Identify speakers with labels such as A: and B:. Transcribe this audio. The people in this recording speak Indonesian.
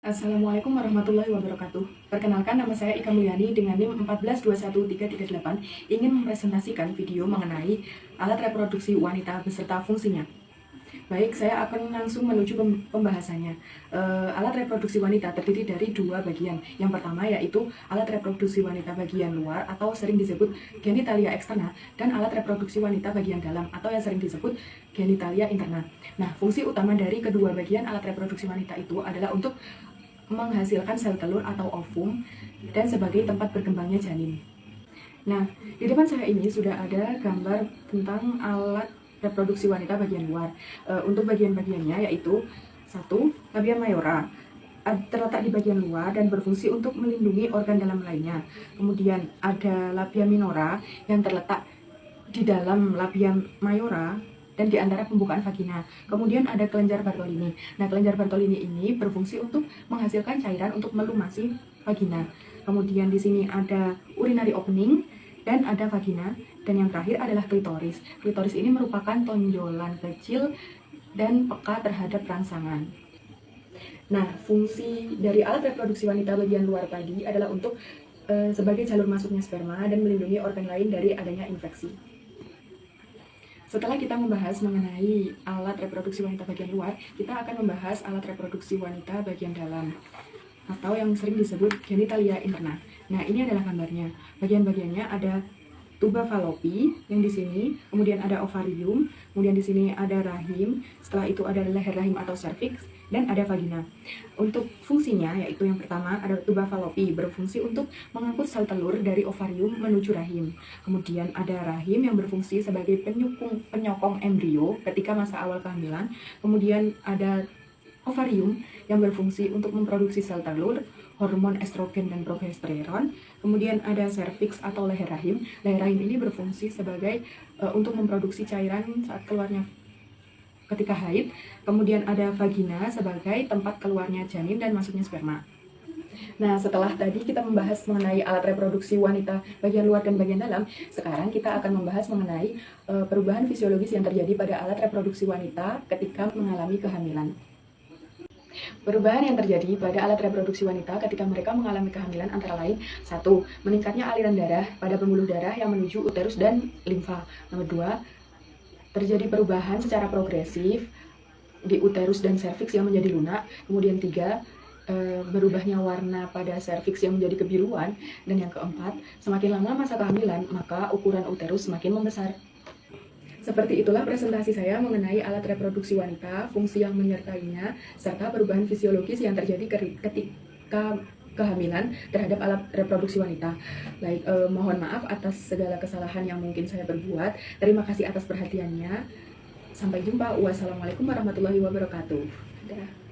A: Assalamualaikum warahmatullahi wabarakatuh. Perkenalkan, nama saya Ika Mulyani dengan NIM 1421338 ingin mempresentasikan video mengenai alat reproduksi wanita beserta fungsinya. Baik, saya akan langsung menuju pembahasannya. Alat reproduksi wanita terdiri dari dua bagian. Yang pertama yaitu alat reproduksi wanita bagian luar atau sering disebut genitalia eksterna, dan alat reproduksi wanita bagian dalam atau yang sering disebut genitalia interna. Nah, fungsi utama dari kedua bagian alat reproduksi wanita itu adalah untuk menghasilkan sel telur atau ovum dan sebagai tempat berkembangnya janin. Nah, di depan saya ini sudah ada gambar tentang alat reproduksi wanita bagian luar. Untuk bagian-bagiannya yaitu 1. Labia mayora terletak di bagian luar dan berfungsi untuk melindungi organ dalam lainnya. Kemudian ada labia minora yang terletak di dalam labia mayora dan di antara pembukaan vagina. Kemudian ada kelenjar Bartolini. Nah, kelenjar Bartolini ini berfungsi untuk menghasilkan cairan untuk melumasi vagina. Kemudian di sini ada urinary opening dan ada vagina. Dan yang terakhir adalah klitoris. Klitoris ini merupakan tonjolan kecil dan peka terhadap rangsangan. Nah, fungsi dari alat reproduksi wanita bagian luar tadi adalah untuk sebagai jalur masuknya sperma dan melindungi organ lain dari adanya infeksi. Setelah kita membahas mengenai alat reproduksi wanita bagian luar, kita akan membahas alat reproduksi wanita bagian dalam atau yang sering disebut genitalia interna. Nah, ini adalah gambarnya. Bagian-bagiannya ada tuba fallopi yang di sini, kemudian ada ovarium, kemudian di sini ada rahim, setelah itu ada leher rahim atau cervix, dan ada vagina. Untuk fungsinya yaitu yang pertama ada tuba fallopi, berfungsi untuk mengangkut sel telur dari ovarium menuju rahim. Kemudian ada rahim yang berfungsi sebagai penyokong embrio ketika masa awal kehamilan. Kemudian ada ovarium yang berfungsi untuk memproduksi sel telur, hormon estrogen dan progesteron. Kemudian ada cervix atau leher rahim. Leher rahim ini berfungsi sebagai untuk memproduksi cairan saat keluarnya ketika haid. Kemudian ada vagina sebagai tempat keluarnya janin dan masuknya sperma. Nah, setelah tadi kita membahas mengenai alat reproduksi wanita bagian luar dan bagian dalam, sekarang kita akan membahas mengenai perubahan fisiologis yang terjadi pada alat reproduksi wanita ketika mengalami kehamilan. Perubahan yang terjadi pada alat reproduksi wanita ketika mereka mengalami kehamilan antara lain: 1. Meningkatnya aliran darah pada pembuluh darah yang menuju uterus dan limfa. Nomor 2. Terjadi perubahan secara progresif di uterus dan serviks yang menjadi lunak. Kemudian 3. Berubahnya warna pada serviks yang menjadi kebiruan. Dan yang keempat, semakin lama masa kehamilan, maka ukuran uterus semakin membesar. Seperti itulah presentasi saya mengenai alat reproduksi wanita, fungsi yang menyertainya, serta perubahan fisiologis yang terjadi ketika kehamilan terhadap alat reproduksi wanita. Baik, mohon maaf atas segala kesalahan yang mungkin saya berbuat. Terima kasih atas perhatiannya. Sampai jumpa. Wassalamualaikum warahmatullahi wabarakatuh. Dadah.